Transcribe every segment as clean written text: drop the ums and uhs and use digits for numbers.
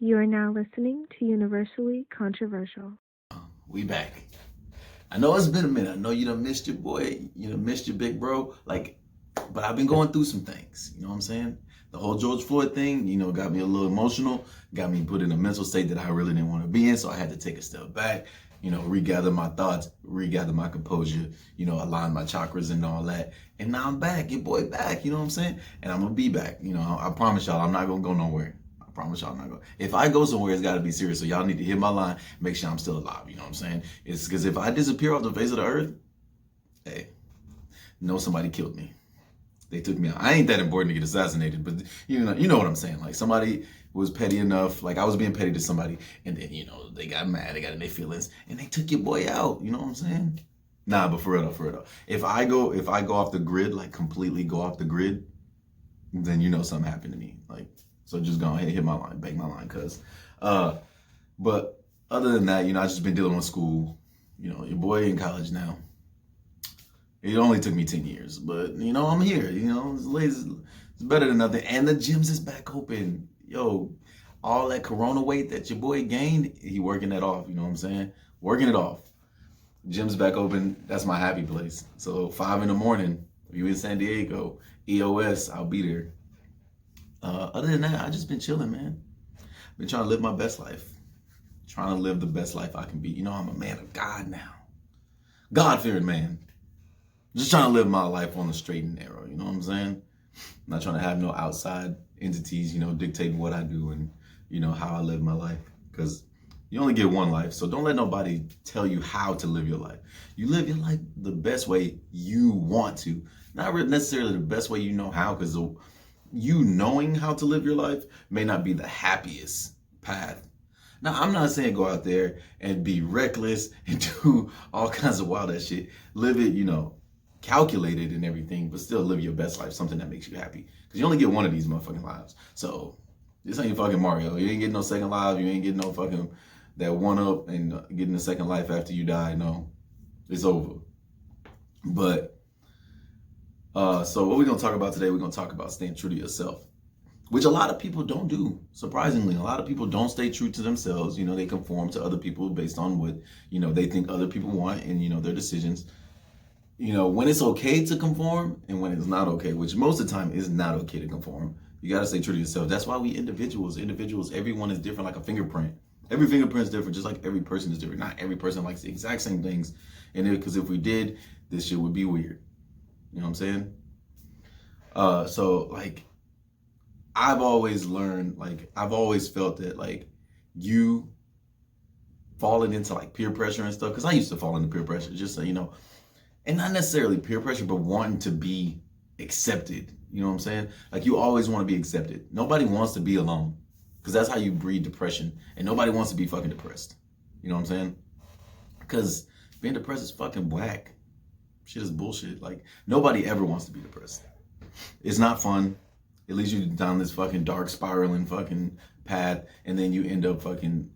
You are now listening to Universally Controversial. We back. I know it's been a minute. I know you done missed your boy. You done missed your big bro. But I've been going through some things. You know what I'm saying? The whole George Floyd thing, got me a little emotional. Got me put in a mental state that I really didn't want to be in. So I had to take a step back, regather my thoughts, regather my composure, align my chakras and all that. And now I'm back. Your boy back. You know what I'm saying? And I'm going to be back. I promise y'all I'm not going to go nowhere. I promise y'all I'm not going. If I go somewhere, it's got to be serious. So y'all need to hit my line, make sure I'm still alive. You know what I'm saying? It's because if I disappear off the face of the earth, hey, know somebody killed me. They took me out. I ain't that important to get assassinated, but you know what I'm saying. Like somebody was petty enough, like I was being petty to somebody, and then they got mad, they got in their feelings, and they took your boy out. You know what I'm saying? Nah, but for real though. If I go off the grid, like completely go off the grid, then something happened to me. Like, so just go ahead, hit my line, bang my line, cuz. But other than that, I just been dealing with school. Your boy in college now. It only took me 10 years, but I'm here. It's better than nothing. And the gyms is back open. Yo, all that corona weight that your boy gained, he working that off. You know what I'm saying? Working it off. Gym's back open. That's my happy place. So 5 in the morning, if you in San Diego, EOS, I'll be there. Other than that, I just been chilling, man. Been trying to live my best life. Trying to live the best life I can be. I'm a man of God now. God-fearing man. Just trying to live my life on the straight and narrow, you know what I'm saying? I'm not trying to have no outside entities, dictating what I do and, how I live my life. Because you only get one life, so don't let nobody tell you how to live your life. You live your life the best way you want to. Not necessarily the best way you know how, because you knowing how to live your life may not be the happiest path. Now, I'm not saying go out there and be reckless and do all kinds of wild ass shit. Live it, calculated and everything, but still live your best life, something that makes you happy. Because you only get one of these motherfucking lives. So this ain't fucking Mario. You ain't getting no second life. You ain't getting no fucking that one up and getting a second life after you die. No, it's over. But so what we're gonna talk about today, we're gonna talk about staying true to yourself, which a lot of people don't do. Surprisingly, a lot of people don't stay true to themselves. They conform to other people based on what they think other people want and their decisions. When it's okay to conform and when it's not okay, which most of the time is not okay to conform, you got to stay true to yourself. That's why we individuals, everyone is different like a fingerprint. Every fingerprint is different, just like every person is different. Not every person likes the exact same things. And because if we did, this shit would be weird. You know what I'm saying? So like, I've always learned, like, I've always felt that like you falling into like peer pressure and stuff, because I used to fall into peer pressure, just so you know. And not necessarily peer pressure, but wanting to be accepted. You know what I'm saying? Like you always want to be accepted. Nobody wants to be alone because that's how you breed depression. And nobody wants to be fucking depressed. You know what I'm saying? Because being depressed is fucking whack. Shit is bullshit. Like nobody ever wants to be depressed. It's not fun. It leads you down this fucking dark spiraling fucking path. And then you end up fucking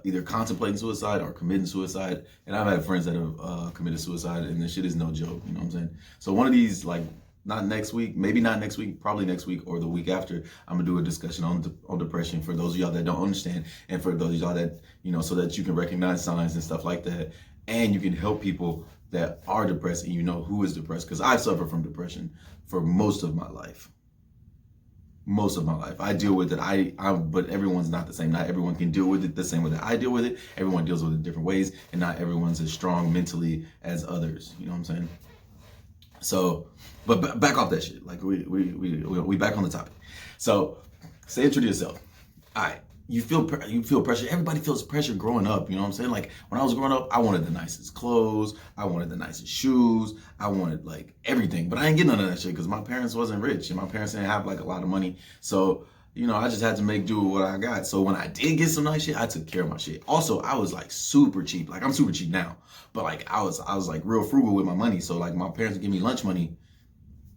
either contemplating suicide or committing suicide. And I've had friends that have committed suicide, and this shit is no joke. You know what I'm saying? So one of these, like, not next week, maybe not next week, probably next week or the week after, I'm gonna do a discussion on depression for those of y'all that don't understand, and for those of y'all that so that you can recognize signs and stuff like that, and you can help people that are depressed and who is depressed. Because I've suffered from depression for most of my life. I deal with it. But everyone's not the same. Not everyone can deal with it the same way that I deal with it. Everyone deals with it different ways, and not everyone's as strong mentally as others. You know what I'm saying? So, but back off that shit. Like we back on the topic. So, stay true to yourself. All right. You feel pressure. Everybody feels pressure growing up. You know what I'm saying? Like when I was growing up, I wanted the nicest clothes. I wanted the nicest shoes. I wanted like everything, but I ain't getting none of that shit because my parents wasn't rich and my parents didn't have like a lot of money. So, I just had to make do with what I got. So when I did get some nice shit, I took care of my shit. Also, I was like super cheap. Like I'm super cheap now, but like I was like real frugal with my money. So like my parents would give me lunch money.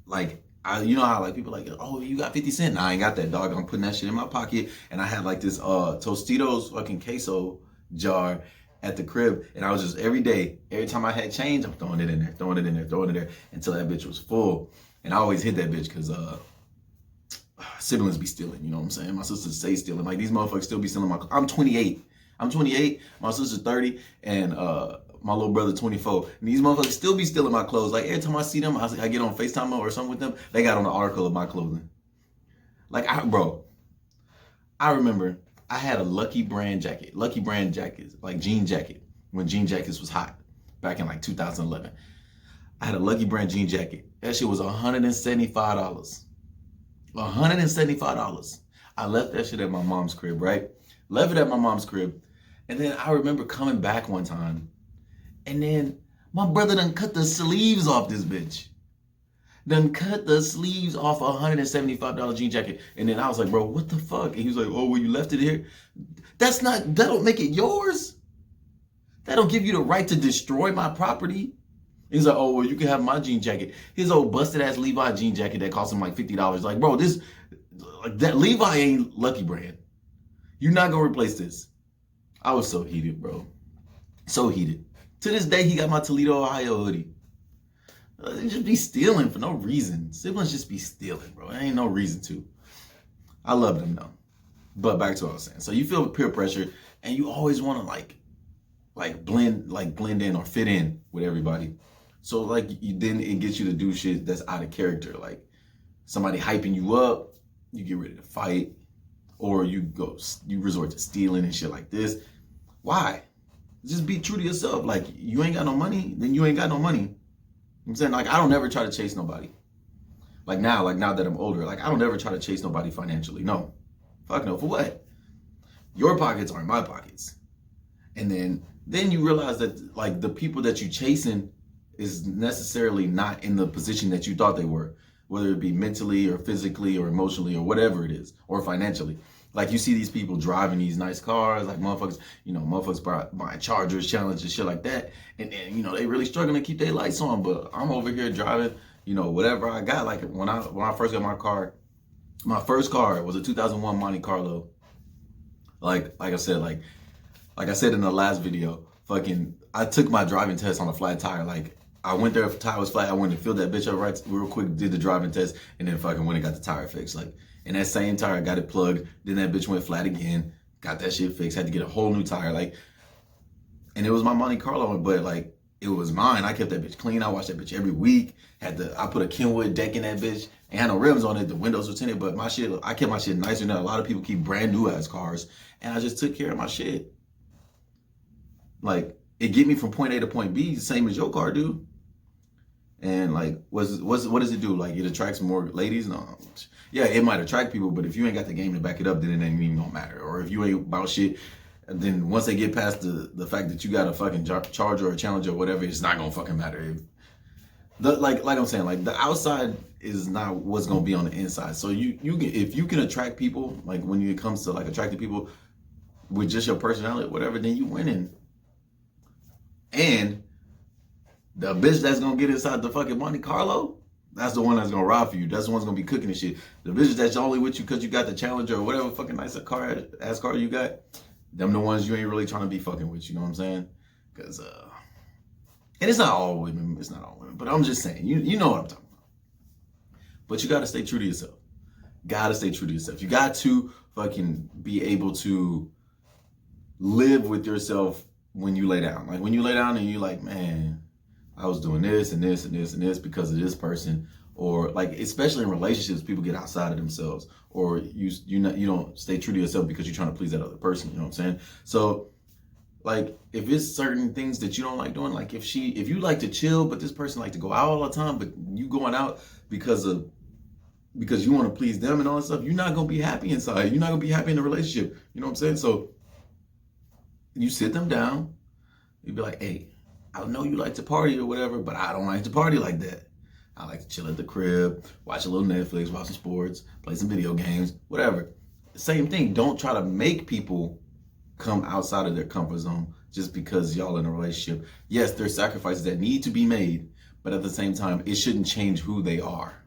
Like how like people like, oh, you got 50 cents? Nah, I ain't got that, dog. I'm putting that shit in my pocket. And I had like this Tostitos fucking queso jar at the crib. And I was just every time I had change, I'm throwing it in there until that bitch was full. And I always hit that bitch because siblings be stealing, you know what I'm saying? My sisters say stealing. Like these motherfuckers still be stealing my I'm 28. I'm 28, my sister's 30, and my little brother 24. And these motherfuckers still be stealing my clothes. Like every time I see them, I get on FaceTime or something with them, they got on an article of my clothing. Like I remember I had a Lucky Brand jacket, like jean jacket, when jean jackets was hot back in like 2011. I had a Lucky Brand jean jacket. That shit was $175. $175. I left that shit at my mom's crib, right? Left it at my mom's crib. And then I remember coming back one time, and then my brother done cut the sleeves off this bitch. Done cut the sleeves off a $175 jean jacket. And then I was like, bro, what the fuck? And he was like, oh, well, you left it here? That don't make it yours. That don't give you the right to destroy my property. He's like, oh, well, you can have my jean jacket. His old busted ass Levi jean jacket that cost him like $50. Like, bro, that Levi ain't Lucky Brand. You're not gonna replace this. I was so heated, bro. So heated. To this day, he got my Toledo, Ohio hoodie. They just be stealing for no reason. Siblings just be stealing, bro. There ain't no reason to. I love them though. But back to what I was saying. So you feel peer pressure, and you always want to blend in or fit in with everybody. So then it gets you to do shit that's out of character. Like somebody hyping you up, you get ready to fight, or you resort to stealing and shit like this. Why? Just be true to yourself. Like you ain't got no money, then you ain't got no money. You know what I'm saying? Like I don't ever try to chase nobody. Like now that I'm older, like I don't ever try to chase nobody financially. No. Fuck no. For what? Your pockets aren't my pockets. And then you realize that like the people that you chasing is necessarily not in the position that you thought they were, whether it be mentally or physically or emotionally or whatever it is, or financially. Like you see these people driving these nice cars, like motherfuckers buying Chargers, Challengers, shit like that, and then they really struggling to keep their lights on. But I'm over here driving, whatever I got. Like when I first got my first car was a 2001 Monte Carlo. Like I said in the last video, I took my driving test on a flat tire. Like I went there if the tire was flat, I went and filled that bitch up right real quick, did the driving test, and then went and got the tire fixed. Like, and that same tire, I got it plugged, then that bitch went flat again, got that shit fixed, had to get a whole new tire. Like, and it was my Monte Carlo, but like, it was mine. I kept that bitch clean. I washed that bitch every week. I put a Kenwood deck in that bitch. Ain't had no rims on it. The windows were tinted, but I kept my shit nicer than a lot of people keep brand new ass cars. And I just took care of my shit. Like, it get me from point A to point B, the same as your car do. And like, what does it do? Like, it attracts more ladies? No. Yeah, it might attract people, but if you ain't got the game to back it up, then it ain't even gonna matter. Or if you ain't about shit, then once they get past the fact that you got a fucking Charger or a Challenger or whatever, it's not gonna fucking matter. Like I'm saying, like the outside is not what's gonna be on the inside. So if you can attract people, like when it comes to like attracting people with just your personality, whatever, then you winning. And the bitch that's gonna get inside the fucking Monte Carlo, that's the one that's gonna rob for you. That's the one that's gonna be cooking and shit. The bitches that's only with you because you got the Challenger or whatever fucking nice car you got, them the ones you ain't really trying to be fucking with. You know what I'm saying? Because and it's not all women. It's not all women. But I'm just saying, you know what I'm talking about. But you gotta stay true to yourself. Gotta stay true to yourself. You got to fucking be able to live with yourself when you lay down. Like when you lay down and you like, man, I was doing this and this and this and this because of this person. Or like, especially in relationships, people get outside of themselves. Or you don't stay true to yourself because you're trying to please that other person. You know what I'm saying? So like, if it's certain things that you don't like doing, like if you like to chill, but this person like to go out all the time, but you going out because you want to please them and all that stuff, you're not gonna be happy inside. You're not gonna be happy in the relationship. You know what I'm saying? So you sit them down. You be like, hey, I know you like to party or whatever, but I don't like to party like that. I like to chill at the crib, watch a little Netflix, watch some sports, play some video games, whatever. Same thing. Don't try to make people come outside of their comfort zone just because y'all in a relationship. Yes, there's sacrifices that need to be made, but at the same time, it shouldn't change who they are.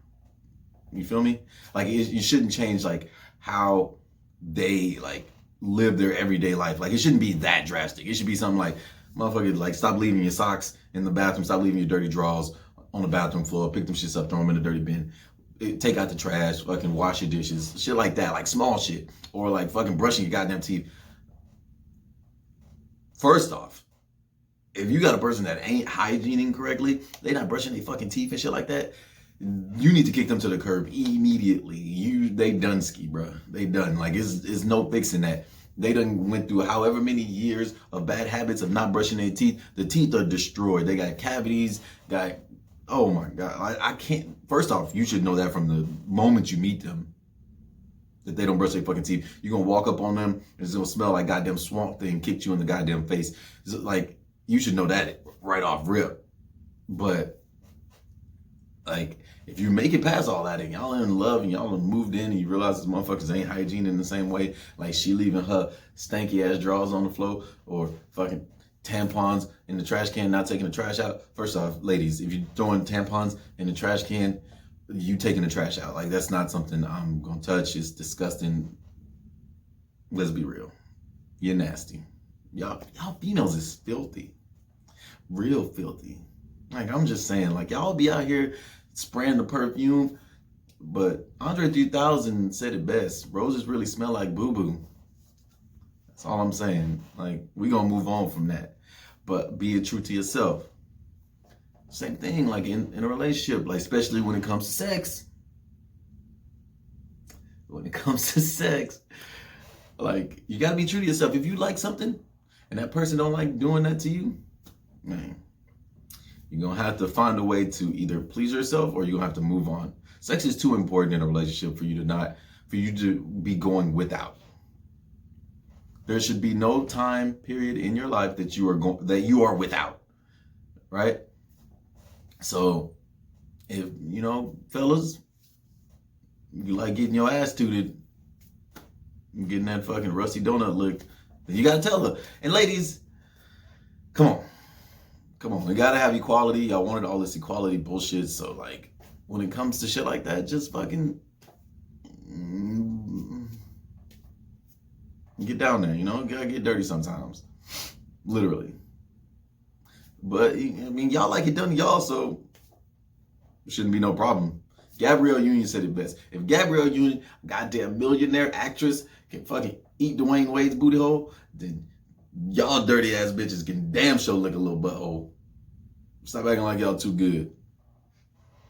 You feel me? Like you shouldn't change like how they like live their everyday life. Like it shouldn't be that drastic. It should be something like, motherfucker, like stop leaving your socks in the bathroom, stop leaving your dirty drawers on the bathroom floor, pick them shits up, throw them in the dirty bin. take out the trash, fucking wash your dishes, shit like that, like small shit, or like fucking brushing your goddamn teeth. First off, if you got a person that ain't hygiening correctly, they not brushing their fucking teeth and shit like that, you need to kick them to the curb immediately. They done ski, bro. They done. Like it's no fixing that. They done went through however many years of bad habits of not brushing their teeth. The teeth are destroyed. They got cavities. Oh my god. I can't. First off, you should know that from the moment you meet them, that they don't brush their fucking teeth. You're gonna walk up on them and it's gonna smell like goddamn Swamp Thing kicked you in the goddamn face. It's like, you should know that right off rip. But like, if you make it past all that and y'all are in love and y'all have moved in and you realize these motherfuckers ain't hygiene in the same way, like she leaving her stanky ass drawers on the floor or fucking tampons in the trash can, not taking the trash out. First off, ladies, if you're throwing tampons in the trash can, you taking the trash out. Like, that's not something I'm gonna touch. It's disgusting. Let's be real. You're nasty. Y'all females is filthy. Real filthy. Like, I'm just saying, like, y'all be out here spraying the perfume, but Andre 3000 said it best. Roses really smell like boo-boo. That's all I'm saying. Like, we gonna move on from that. But be true to yourself. Same thing, like in a relationship, like especially when it comes to sex. When it comes to sex, like, you gotta be true to yourself. If you like something and that person don't like doing that to you, man, you're gonna have to find a way to either please yourself or you're gonna have to move on. Sex is too important in a relationship for you to be going without. There should be no time period in your life that you are without, right? So, if, fellas, you like getting your ass tooted, getting that fucking rusty donut licked, then you gotta tell her. And ladies, come on, we gotta have equality. Y'all wanted all this equality bullshit, so like, when it comes to shit like that, just fucking get down there, gotta get dirty sometimes, literally. But I mean, y'all like it done to y'all, so it shouldn't be no problem. Gabrielle Union said it best. If Gabrielle Union, goddamn millionaire actress, can fucking eat Dwayne Wade's booty hole, then y'all dirty ass bitches can damn sure lick a little butthole. Stop acting like y'all too good.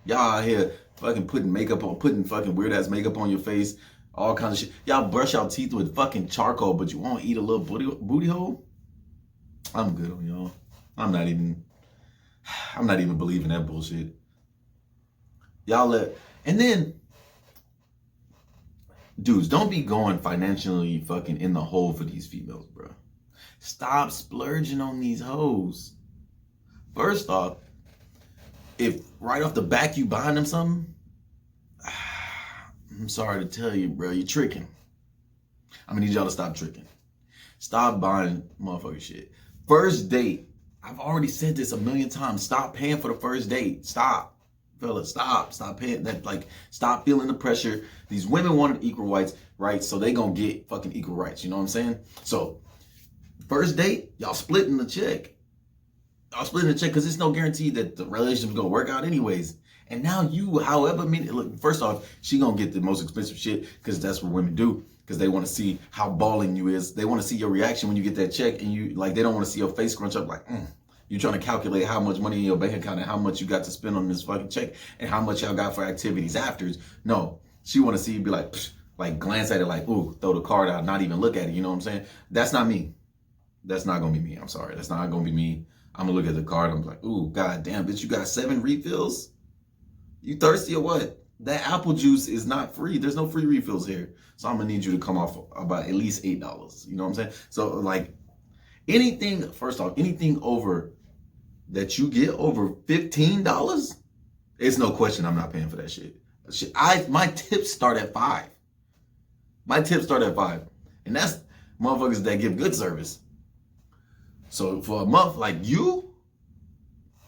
Y'all out here fucking putting fucking weird ass makeup on your face, all kinds of shit. Y'all brush your teeth with fucking charcoal, but you won't eat a little booty hole? I'm good on y'all. I'm not even believing that bullshit. And then, dudes, don't be going financially fucking in the hole for these females, bro. Stop splurging on these hoes. First off, if right off the back you buying them something, I'm sorry to tell you, bro, you're tricking. I'm gonna need y'all to stop tricking. Stop buying motherfucking shit. First date, I've already said this a million times. Stop paying for the first date. Stop. Fellas, stop paying that. Like, stop feeling the pressure. These women wanted equal rights, so they gonna get fucking equal rights. You know what I'm saying? So, first date, y'all splitting the check. Y'all splitting the check because it's no guarantee that the relationship's gonna work out anyways. And now look, first off, she gonna get the most expensive shit because that's what women do. Because they want to see how balling you is. They want to see your reaction when you get that check, and they don't want to see your face scrunch up like, You're trying to calculate how much money in your bank account and how much you got to spend on this fucking check and how much y'all got for activities afterwards. No, she want to see you be like, psh, like glance at it like, ooh, throw the card out, not even look at it. You know what I'm saying? That's not me. That's not gonna be me. I'm sorry. That's not gonna be me. I'm gonna look at the card. I'm like, ooh, god damn, bitch, you got 7 refills? You thirsty or what? That apple juice is not free. There's no free refills here. So I'm gonna need you to come off about at least $8. You know what I'm saying? So like first off, anything over that you get over $15, it's no question I'm not paying for that shit. My tips start at $5. My tips start at $5. And that's motherfuckers that give good service. So for a month like you,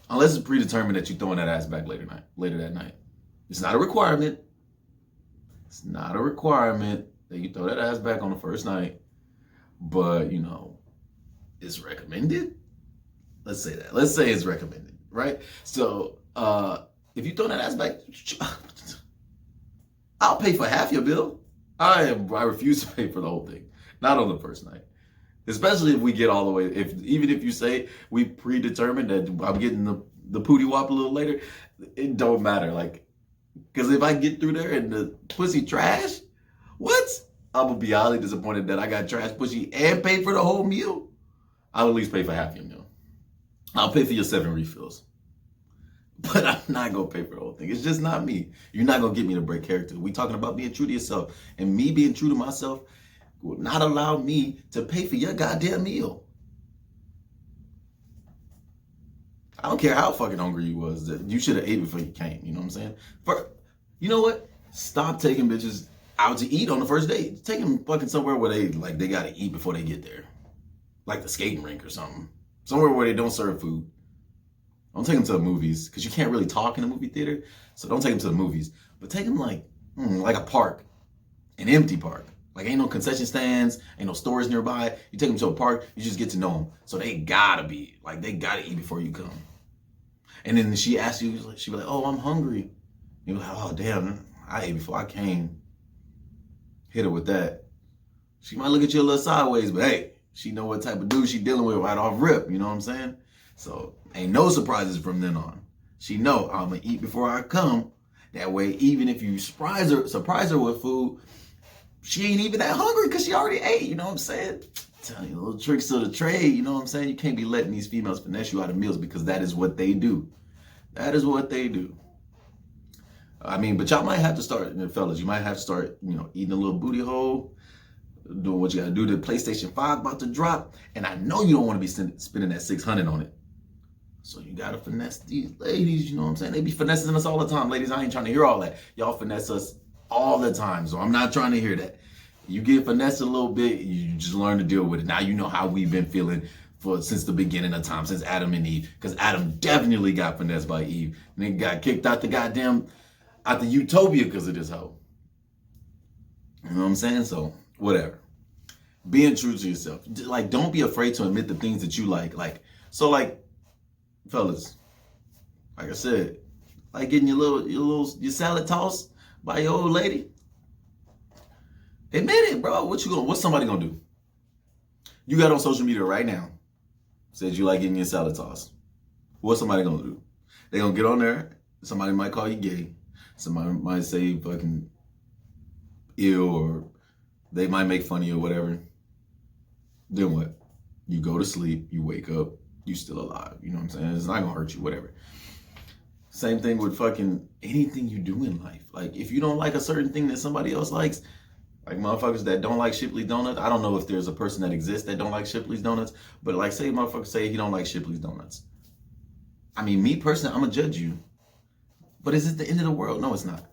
unless it's predetermined that you're throwing that ass back later that night. It's not a requirement. It's not a requirement that you throw that ass back on the first night. But, it's recommended. Let's say that. Let's say it's recommended, right? So, if you throw that ass back, I'll pay for half your bill. I refuse to pay for the whole thing. Not on the first night. Especially if we get all the way, even if you say we predetermined that I'm getting the pootie wop a little later, it don't matter. Like, because if I get through there and the pussy trash, what? I'm gonna be highly disappointed that I got trash pussy and pay for the whole meal. I'll at least pay for half your meal. I'll pay for your 7 refills. But I'm not gonna pay for the whole thing. It's just not me. You're not gonna get me to break character. We talking about being true to yourself. And me being true to myself will not allow me to pay for your goddamn meal. I don't care how fucking hungry you was. You should have ate before you came. You know what I'm saying? You know what? Stop taking bitches out to eat on the first date. Take them fucking somewhere where they gotta eat before they get there. Like the skating rink or something. Somewhere where they don't serve food. Don't take them to the movies, because you can't really talk in a movie theater. So don't take them to the movies. But take them like a park. An empty park. Like ain't no concession stands, ain't no stores nearby. You take them to a park, you just get to know them. So they gotta eat before you come. And then she asks you, she be like, oh, I'm hungry. You're like, oh, damn, I ate before I came. Hit her with that. She might look at you a little sideways, but hey, she know what type of dude she dealing with right off rip. You know what I'm saying? So ain't no surprises from then on. She know I'm gonna eat before I come. That way, even if you surprise her with food, she ain't even that hungry because she already ate. You know what I'm saying? Telling you, little tricks of the trade. You know what I'm saying? You can't be letting these females finesse you out of meals, because that is what they do. That is what they do. I mean, but y'all might have to start, fellas, you might have to start, eating a little booty hole, doing what you gotta do. The PlayStation 5 about to drop, and I know you don't want to be spending that $600 on it. So you gotta finesse these ladies, you know what I'm saying? They be finessing us all the time. Ladies, I ain't trying to hear all that. Y'all finesse us all the time, so I'm not trying to hear that. You get finessed a little bit, you just learn to deal with it. Now you know how we've been feeling since the beginning of time, since Adam and Eve. Because Adam definitely got finessed by Eve. And then got kicked out the utopia because of this hoe. You know what I'm saying? So, whatever. Being true to yourself. Like, don't be afraid to admit the things that you like. Fellas, like I said, like getting your salad tossed by your old lady. Admit it, bro. What's somebody gonna do? You got on social media right now, said you like getting your salad tossed. What's somebody gonna do? They gonna get on there. Somebody might call you gay. Somebody might say fucking ill, or they might make fun of you or whatever. Then what? You go to sleep, you wake up, you still alive. You know what I'm saying? It's not gonna hurt you, whatever. Same thing with fucking anything you do in life. Like, if you don't like a certain thing that somebody else likes, like motherfuckers that don't like Shipley's Donuts. I don't know if there's a person that exists that don't like Shipley's Donuts, but like say motherfuckers say he don't like Shipley's Donuts. I mean, me personally, I'm gonna judge you. But is it the end of the world? No, it's not.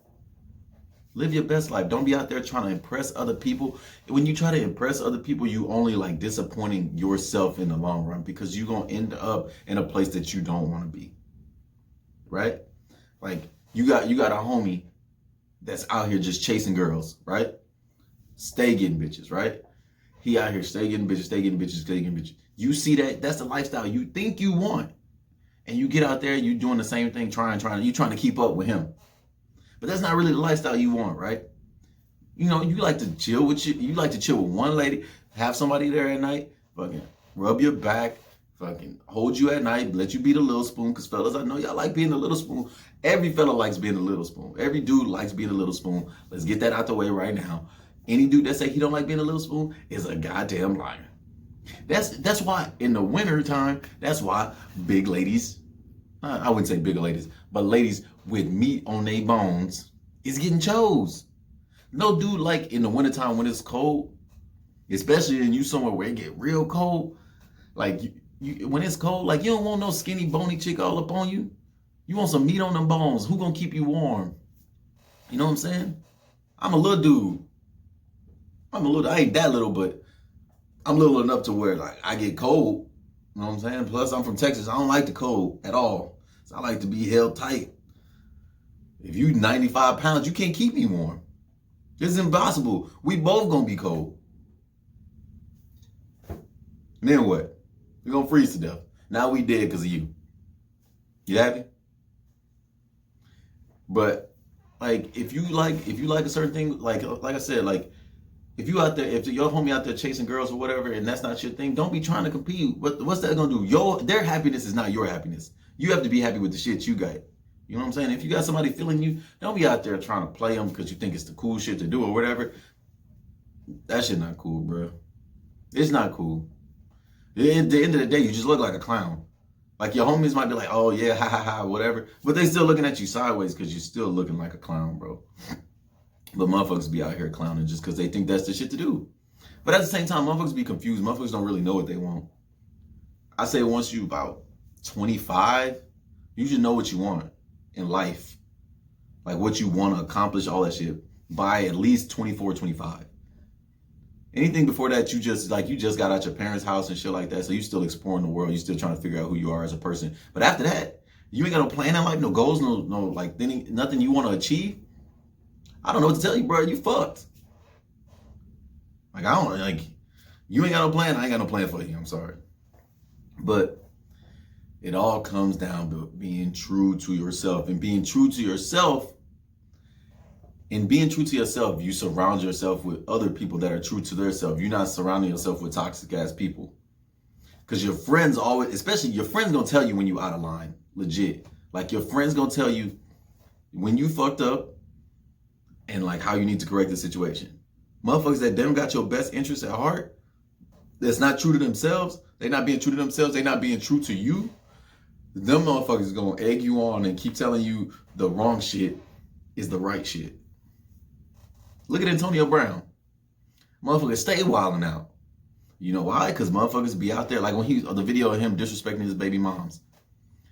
Live your best life. Don't be out there trying to impress other people. When you try to impress other people, you only like disappointing yourself in the long run, because you're gonna end up in a place that you don't want to be. Right? Like you got a homie that's out here just chasing girls, right? Stay getting bitches, right? He out here stay getting bitches, stay getting bitches, stay getting bitches. You see that? That's the lifestyle you think you want. And you get out there, you doing the same thing, you trying to keep up with him. But that's not really the lifestyle you want, right? You like to chill with you like to chill with one lady, have somebody there at night, fucking rub your back, fucking hold you at night, let you be the little spoon, because fellas, I know y'all like being the little spoon. Every fella likes being the little spoon. Every dude likes being the little spoon. Let's get that out the way right now. Any dude that say he don't like being a little spoon is a goddamn liar. That's why in the winter time, that's why big ladies, I wouldn't say bigger ladies, but ladies with meat on their bones is getting chose. No dude like in the wintertime when it's cold, especially in you somewhere where it get real cold, like when it's cold, like you don't want no skinny bony chick all up on you. You want some meat on them bones. Who gonna keep you warm? You know what I'm saying? I'm a little dude. I ain't that little, but I'm little enough to where like I get cold. You know what I'm saying? Plus I'm from Texas. I don't like the cold at all. So I like to be held tight. If you 95 pounds, you can't keep me warm. It's impossible. We both gonna be cold. And then what? We're gonna freeze to death. Now we dead because of you. You happy? But Like if you like a certain thing, like I said, like if you out there, if your homie out there chasing girls or whatever, and that's not your thing, don't be trying to compete. What's that gonna do? Their happiness is not your happiness. You have to be happy with the shit you got. You know what I'm saying? If you got somebody feeling you, don't be out there trying to play them because you think it's the cool shit to do or whatever. That shit not cool, bro. It's not cool. At the end of the day, you just look like a clown. Like your homies might be like, oh yeah, ha ha ha, whatever. But they still looking at you sideways because you're still looking like a clown, bro. But motherfuckers be out here clowning just because they think that's the shit to do. But at the same time, motherfuckers be confused. Motherfuckers don't really know what they want. I say once you about 25, you should know what you want in life. Like what you want to accomplish, all that shit, by at least 24, 25. Anything before that, you just got out your parents' house and shit like that. So you still exploring the world. You still trying to figure out who you are as a person. But after that, you ain't got no plan in life, no goals, no like nothing you want to achieve. I don't know what to tell you, bro. You fucked. Like I don't like you ain't got no plan. I ain't got no plan for you. I'm sorry. But it all comes down to being true to yourself. And being true to yourself, you surround yourself with other people that are true to themselves. You're not surrounding yourself with toxic ass people. Because your friends always, especially your friends gonna tell you when you out of line. Legit. Like your friends gonna tell you when you fucked up and like how you need to correct the situation. Motherfuckers that don't got your best interests at heart, that's not true to themselves, they not being true to themselves, they not being true to you, them motherfuckers gonna egg you on and keep telling you the wrong shit is the right shit. Look at Antonio Brown. Motherfuckers stay wilding out. You know why? Because motherfuckers be out there, like when the video of him disrespecting his baby moms.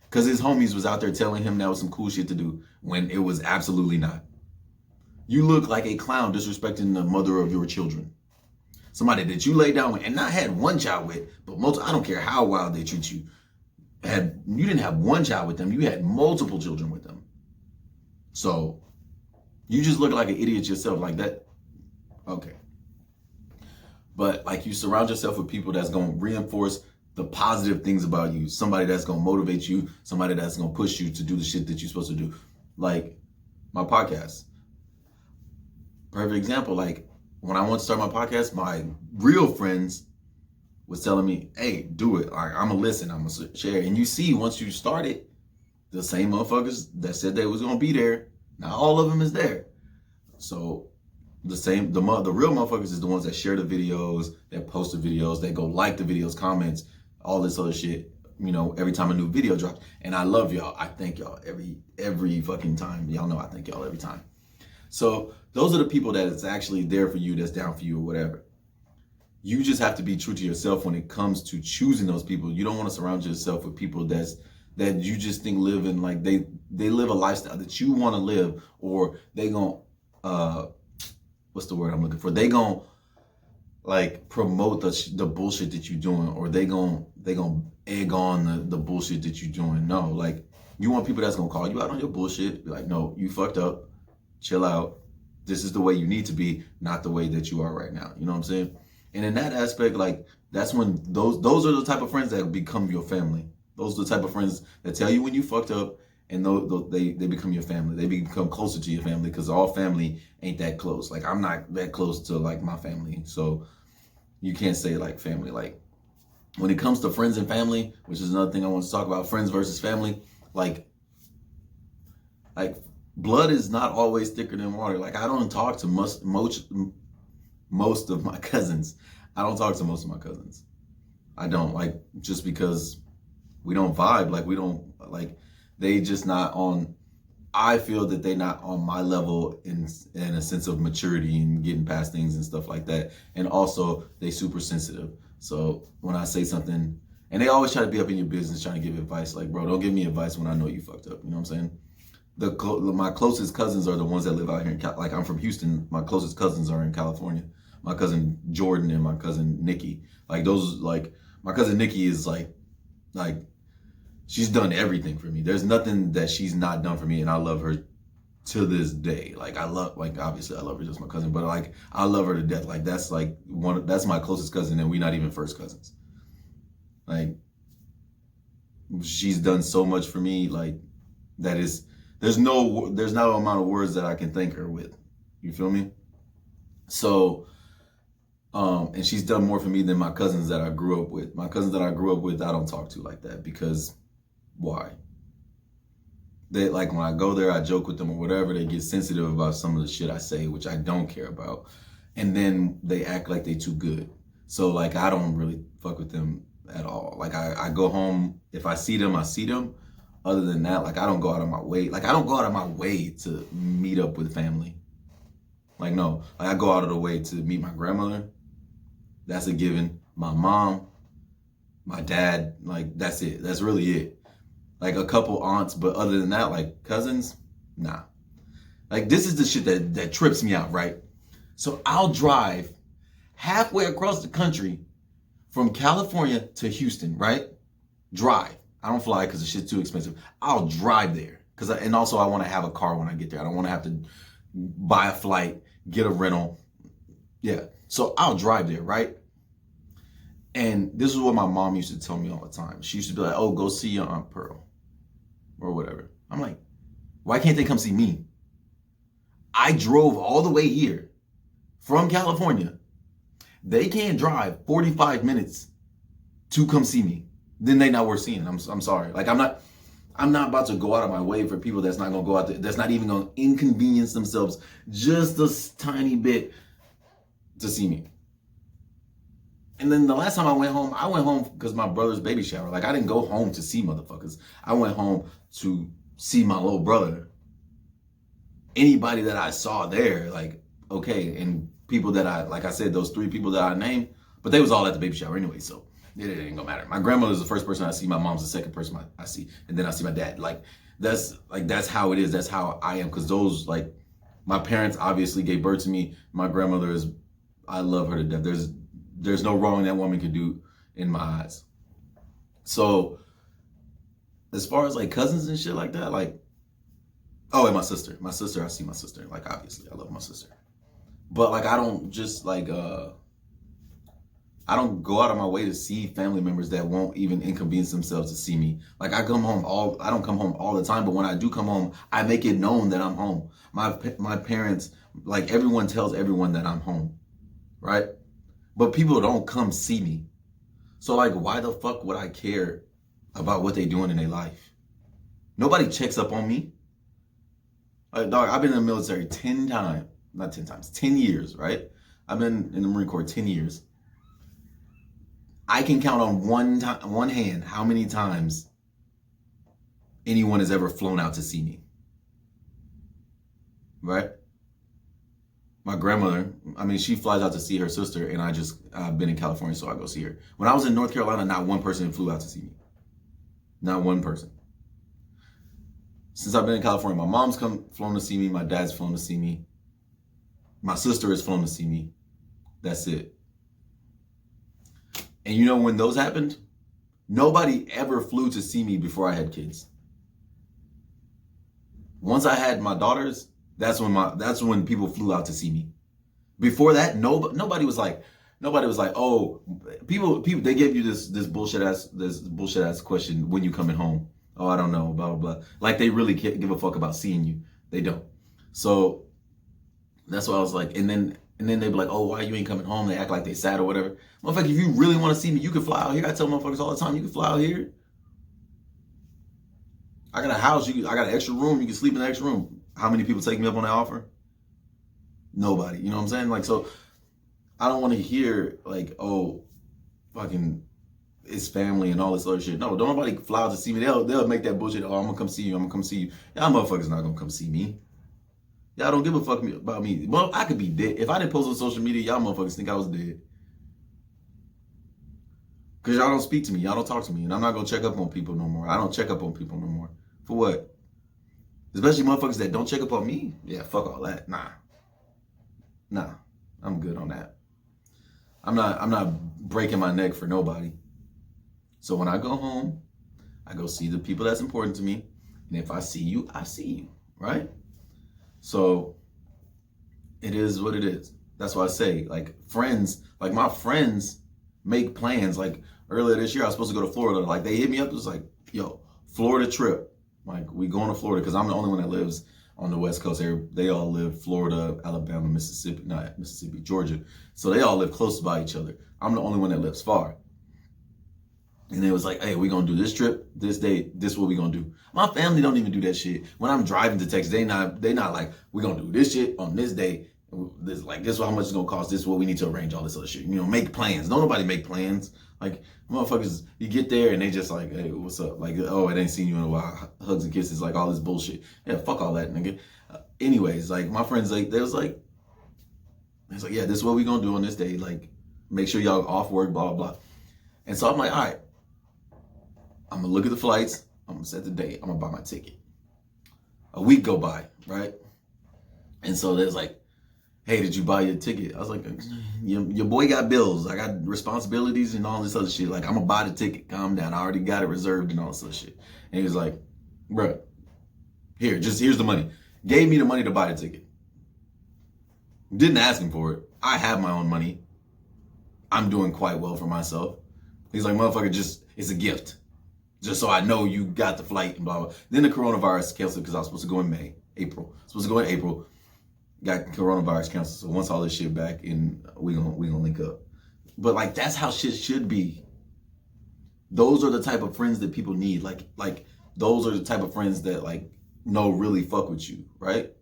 Because his homies was out there telling him that was some cool shit to do when it was absolutely not. You look like a clown disrespecting the mother of your children. Somebody that you laid down with and not had one child with, but I don't care how wild they treat you. You didn't have one child with them, you had multiple children with them. So you just look like an idiot yourself, like that. Okay. But like you surround yourself with people that's gonna reinforce the positive things about you. Somebody that's gonna motivate you, somebody that's gonna push you to do the shit that you're supposed to do. Like my podcast. Perfect example, like when I wanted to start my podcast, my real friends was telling me, hey, do it. I'm gonna listen, I'm gonna share. And you see, once you start it, the same motherfuckers that said they was gonna be there, not all of them is there. So the real motherfuckers is the ones that share the videos, that post the videos, that go like the videos, comments, all this other shit, you know, every time a new video drops. And I love y'all. I thank y'all every fucking time. Y'all know I thank y'all every time. So those are the people that is actually there for you, that's down for you or whatever. You just have to be true to yourself when it comes to choosing those people. You don't want to surround yourself with people that you just think live in, like they live a lifestyle that you want to live, or they gon' what's the word I'm looking for? They gon' like promote the bullshit that you're doing, or they gon' egg on the bullshit that you're doing. No, like you want people that's gonna call you out on your bullshit. Be like, no, you fucked up. Chill out. This is the way you need to be, not the way that you are right now. You know what I'm saying? And in that aspect, like that's when those are the type of friends that become your family. Those are the type of friends that tell you when you fucked up, and they become your family. They become closer to your family, because all family ain't that close. Like I'm not that close to like my family, so you can't say like family. Like when it comes to friends and family, which is another thing I want to talk about, friends versus family, like blood is not always thicker than water. Like I don't talk to most of my cousins. I don't talk to most of my cousins. I don't, like, just because we don't vibe. Like we don't, like, they just not on, I feel that they not on my level in a sense of maturity and getting past things and stuff like that. And also they super sensitive. So when I say something, and they always try to be up in your business trying to give advice. Like, bro, don't give me advice when I know you fucked up. You know what I'm saying? My closest cousins are the ones that live out here in like I'm from Houston. My closest cousins are in California. My cousin Jordan and my cousin Nikki. Like those, like my cousin Nikki is like she's done everything for me. There's nothing that she's not done for me, and I love her to this day. Like obviously I love her just my cousin, but like I love her to death. Like that's my closest cousin, and we're not even first cousins. Like she's done so much for me, like that is There's no amount of words that I can thank her with. You feel me? So, and she's done more for me than my cousins that I grew up with. My cousins that I grew up with, I don't talk to like that because why? They like when I go there, I joke with them or whatever. They get sensitive about some of the shit I say, which I don't care about, and then they act like they too good. So like I don't really fuck with them at all. Like I go home, if I see them, I see them. Other than that, like I don't go out of my way. Like I don't go out of my way to meet up with family. Like no, like I go out of the way to meet my grandmother. That's a given. My mom, my dad, like that's it. That's really it. Like a couple aunts, but other than that, like cousins, nah. Like this is the shit that trips me out, right? So I'll drive halfway across the country from California to Houston, right? Drive. I don't fly because the shit's too expensive. I'll drive there and also I want to have a car when I get there. I don't want to have to buy a flight, get a rental. Yeah. So I'll drive there, right? And this is what my mom used to tell me all the time. She used to be like, oh, go see your Aunt Pearl or whatever. I'm like, why can't they come see me? I drove all the way here from California. They can't drive 45 minutes to come see me. Then they not worth seeing. I'm sorry. Like I'm not about to go out of my way for people that's not gonna go out there, that's not even gonna inconvenience themselves just a tiny bit to see me. And then the last time I went home because my brother's baby shower. Like I didn't go home to see motherfuckers. I went home to see my little brother. Anybody that I saw there, like, okay, and people that like I said, those 3 people that I named, but they was all at the baby shower anyway, so it ain't gonna matter. My grandmother's the first person I see, my mom's the second person I see, and then I see my dad. That's how it is. That's how I am. Cause those, like, my parents obviously gave birth to me. My grandmother is, I love her to death. There's no wrong that woman could do in my eyes. So as far as like cousins and shit like that, like, oh, and my sister, I see my sister. Like, obviously I love my sister, but like, I don't just like, I don't go out of my way to see family members that won't even inconvenience themselves to see me. Like I don't come home all the time, but when I do come home, I make it known that I'm home. My parents, like everyone tells everyone that I'm home, right? But people don't come see me. So like, why the fuck would I care about what they doing in their life? Nobody checks up on me. Like, dog, I've been in the military 10 years, right? I've been in the Marine Corps 10 years. I can count on one hand how many times anyone has ever flown out to see me. Right? My grandmother, I mean, she flies out to see her sister, and I've been in California, so I go see her. When I was in North Carolina, not one person flew out to see me. Not one person. Since I've been in California, my mom's flown to see me, my dad's flown to see me, my sister has flown to see me. That's it. And you know when those happened? Nobody ever flew to see me before I had kids. Once I had my daughters, that's when people flew out to see me. Before that, nobody was like, oh, people they gave you this bullshit ass question when you coming home. Oh, I don't know, blah blah blah. Like they really can't give a fuck about seeing you. They don't. So that's why I was like, and then they be like, oh, why you ain't coming home? They act like they sad or whatever. Motherfucker, if you really want to see me, you can fly out here. I tell motherfuckers all the time, you can fly out here. I got a house, I got an extra room, you can sleep in the extra room. How many people take me up on that offer? Nobody. You know what I'm saying? Like, so I don't want to hear like, oh, fucking it's family and all this other shit. No, don't nobody fly out to see me. They'll make that bullshit. Oh, I'm gonna come see you. I'm gonna come see you. Y'all motherfuckers not gonna come see me. Y'all don't give a fuck about me. Well, I could be dead. If I didn't post on social media, y'all motherfuckers think I was dead. Because y'all don't speak to me. Y'all don't talk to me. And I'm not gonna check up on people no more. I don't check up on people no more. For what? Especially motherfuckers that don't check up on me. Yeah, fuck all that. Nah, I'm good on that. I'm not breaking my neck for nobody. So when I go home, I go see the people that's important to me. And if I see you, I see you, right? So it is what it is. That's why I say, like, friends, like my friends make plans. Like earlier this year, I was supposed to go to Florida. Like they hit me up. It was like, yo, Florida trip. Like we going to Florida because I'm the only one that lives on the West Coast. They all live Florida, Alabama, Mississippi, not Mississippi, Georgia. So they all live close by each other. I'm the only one that lives far. And it was like, hey, we're gonna do this trip, this day, this is what we're gonna do. My family don't even do that shit. When I'm driving to Texas, they not like, we're gonna do this shit on this day. This is how much it's gonna cost, this is what we need to arrange, all this other shit. You know, make plans. Don't nobody make plans. Like motherfuckers, you get there and they just like, hey, what's up? Like, oh, I ain't seen you in a while. Hugs and kisses, like all this bullshit. Yeah, fuck all that, nigga. Anyways, like my friends, like they was like, yeah, this is what we gonna do on this day. Like, make sure y'all off work, blah, blah, blah. And so I'm like, all right, I'm gonna look at the flights. I'm gonna set the date. I'm gonna buy my ticket. A week go by, right? And so there's like, hey, did you buy your ticket? I was like, your boy got bills. I got responsibilities and all this other shit. Like, I'm gonna buy the ticket. Calm down. I already got it reserved and all this other shit. And he was like, bruh, here's the money. Gave me the money to buy the ticket. Didn't ask him for it. I have my own money. I'm doing quite well for myself. He's like, motherfucker, it's a gift. Just so I know you got the flight and blah, blah. Then the coronavirus canceled because I was supposed to go in April. Got coronavirus canceled. So once all this shit back in, we gonna link up. But like, that's how shit should be. Those are the type of friends that people need. Like those are the type of friends that like really fuck with you, right?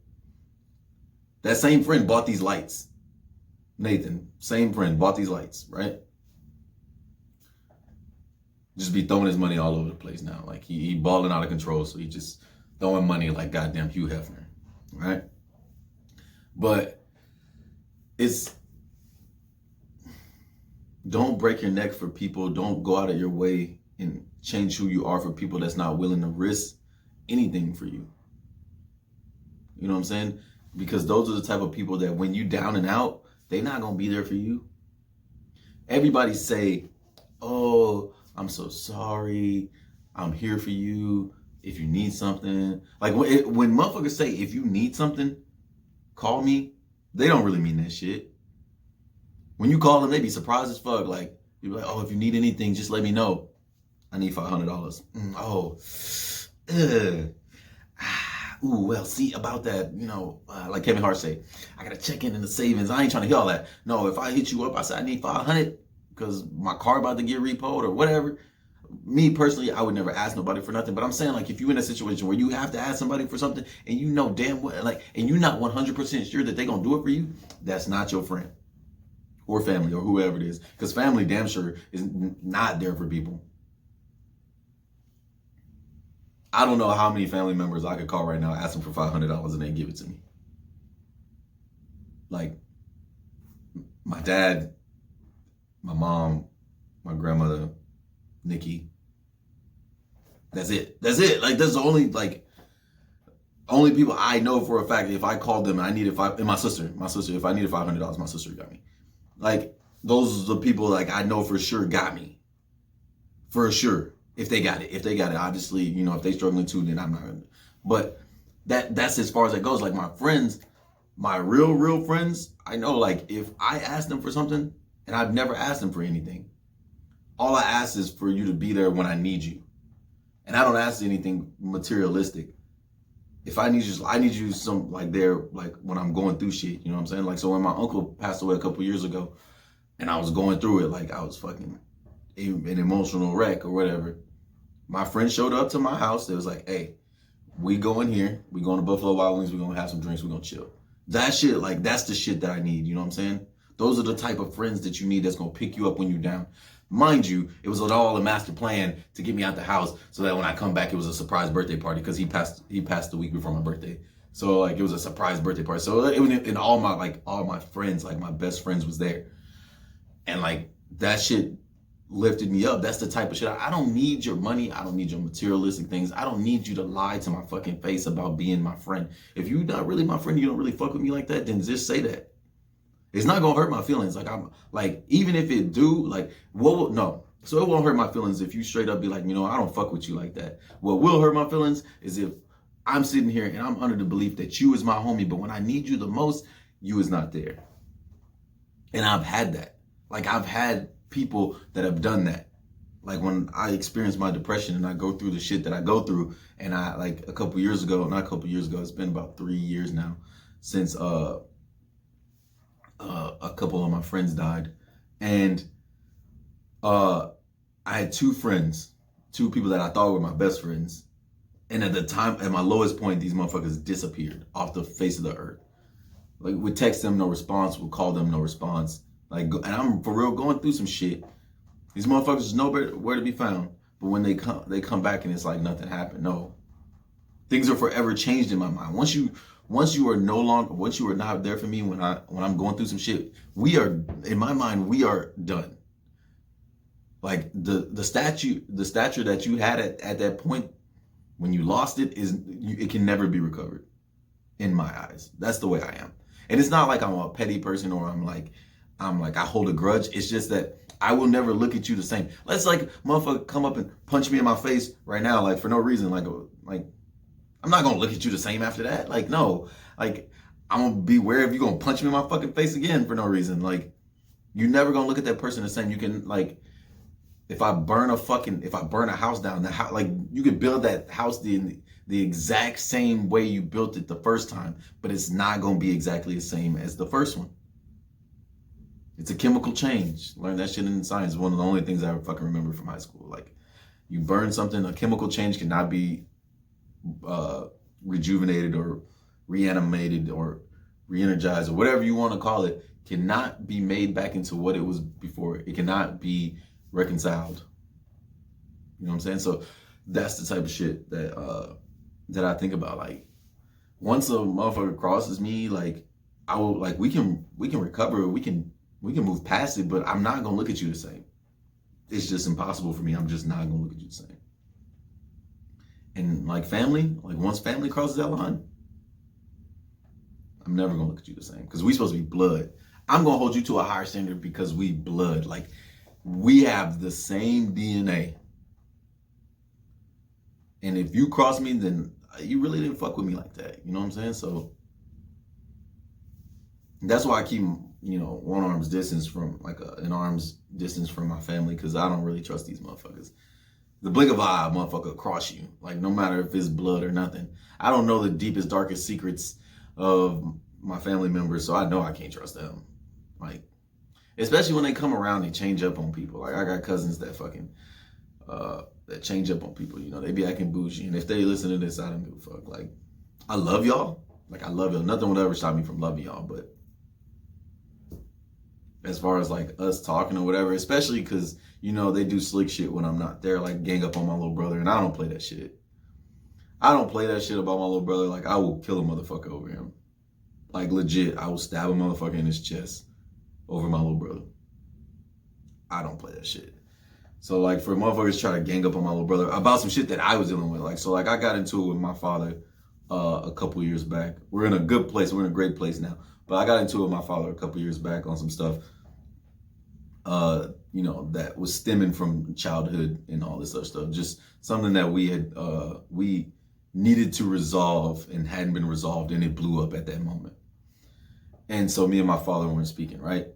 That same friend bought these lights. Nathan, same friend, bought these lights, right? Just be throwing his money all over the place now. Like he balling out of control, so he just throwing money like goddamn Hugh Hefner, right? But don't break your neck for people. Don't go out of your way and change who you are for people that's not willing to risk anything for you. You know what I'm saying? Because those are the type of people that when you down and out, they're not gonna be there for you. Everybody say, oh, I'm so sorry. I'm here for you. If you need something. Like when motherfuckers say, if you need something, call me. They don't really mean that shit. When you call them, they be surprised as fuck. Like, you be like, oh, if you need anything, just let me know. I need $500. Ooh, well, see about that, you know, like Kevin Hart say, I gotta check in the savings. I ain't trying to hear all that. No, if I hit you up, I said I need 500 because my car about to get repoed or whatever. Me personally, I would never ask nobody for nothing. But I'm saying, like, if you're in a situation where you have to ask somebody for something and you know damn well, like, and you're not 100% sure that they're gonna do it for you, that's not your friend or family or whoever it is. Because family damn sure is not there for people. I don't know how many family members I could call right now, ask them for $500 and they give it to me. Like, my dad, my mom, my grandmother, Nikki. That's it. Like, that's the only people I know for a fact. If I called them and I needed and my sister, if I needed $500, my sister got me. Like, those are the people like I know for sure got me. For sure. If they got it, obviously, you know, if they struggling too, then I'm not gonna. But that's as far as it goes. Like my friends, my real friends, I know like if I ask them for something and I've never asked them for anything, all I ask is for you to be there when I need you. And I don't ask anything materialistic. If I need you some like there, like when I'm going through shit, you know what I'm saying? Like, so when my uncle passed away a couple years ago and I was going through it, like I was fucking an emotional wreck or whatever, my friend showed up to my house. They was like, hey, we going here. We going to Buffalo Wild Wings. We're going to have some drinks. We're going to chill. That shit, like, that's the shit that I need. You know what I'm saying? Those are the type of friends that you need that's going to pick you up when you're down. Mind you, it was all a master plan to get me out the house so that when I come back, it was a surprise birthday party because he passed the week before my birthday. So, like, it was a surprise birthday party. So, it was in all my friends, like, my best friends was there. And, like, that shit lifted me up. That's the type of shit. I don't need your money. I don't need your materialistic things. I don't need you to lie to my fucking face about being my friend. If you're not really my friend, you don't really fuck with me like that, then just say that. It's not gonna hurt my feelings. Like, I'm like, even if it do, like, no. So it won't hurt my feelings if you straight up be like, you know, I don't fuck with you like that. What will hurt my feelings is if I'm sitting here and I'm under the belief that you is my homie, but when I need you the most, you is not there. And I've had that. Like, I've had people that have done that. like when I experience my depression and I go through the shit that I go through, and I like a couple years ago, not a couple years ago, it's been about 3 years now since a couple of my friends died, and I had two friends, two people that I thought were my best friends, and at the time, at my lowest point, these motherfuckers disappeared off the face of the earth. Like, we text them, no response. We call them, no response. Like, and I'm for real going through some shit. These motherfuckers know where to be found. But when they come back and it's like nothing happened. No, things are forever changed in my mind. Once you are not there for me when I'm going through some shit, we are, in my mind, we are done. Like the stature that you had at that point when you lost it it can never be recovered. In my eyes, that's the way I am. And it's not like I'm a petty person or I'm like I hold a grudge. It's just that I will never look at you the same. Let's like motherfucker come up and punch me in my face right now, like for no reason. Like I'm not gonna look at you the same after that. Like no, like I'm gonna be wary if you gonna punch me in my fucking face again for no reason. Like you're never gonna look at that person the same. You can like if I burn a house down, the house, like you could build that house the exact same way you built it the first time, but it's not gonna be exactly the same as the first one. It's a chemical change. Learn that shit in science. One of the only things I ever fucking remember from high school. Like you burn something, a chemical change cannot be rejuvenated or reanimated or re-energized or whatever you want to call it, cannot be made back into what it was before. It cannot be reconciled. You know what I'm saying? So that's the type of shit that I think about. Like once a motherfucker crosses me, like I will, like we can recover, we can move past it, but I'm not gonna look at you the same. It's just impossible for me. I'm just not gonna look at you the same. And like family, like once family crosses that line, I'm never gonna look at you the same because we supposed to be blood. I'm gonna hold you to a higher standard because we blood. Like we have the same DNA. And if you cross me, then you really didn't fuck with me like that. You know what I'm saying? So that's why I keep, one arm's distance from, like an arm's distance from my family, because I don't really trust these motherfuckers. The blink of an eye, motherfucker will cross you. Like, no matter if it's blood or nothing. I don't know the deepest, darkest secrets of my family members, so I know I can't trust them. Like, especially when they come around, they change up on people. Like, I got cousins that fucking, that change up on people. They be acting bougie. And if they listen to this, I don't give a fuck. Like, I love y'all. Like, I love y'all. Nothing would ever stop me from loving y'all, but as far as like us talking or whatever, especially because, they do slick shit when I'm not there, like gang up on my little brother, and I don't play that shit. I don't play that shit about my little brother. Like, I will kill a motherfucker over him. Like, legit, I will stab a motherfucker in his chest over my little brother. I don't play that shit. So, like, for motherfuckers try to gang up on my little brother about some shit that I was dealing with, like, so, like, I got into it with my father a couple years back. We're in a good place. We're in a great place now. But I got into it with my father a couple years back on some stuff, that was stemming from childhood and all this other stuff. Just something that we needed to resolve and hadn't been resolved, and it blew up at that moment. And so me and my father weren't speaking, right?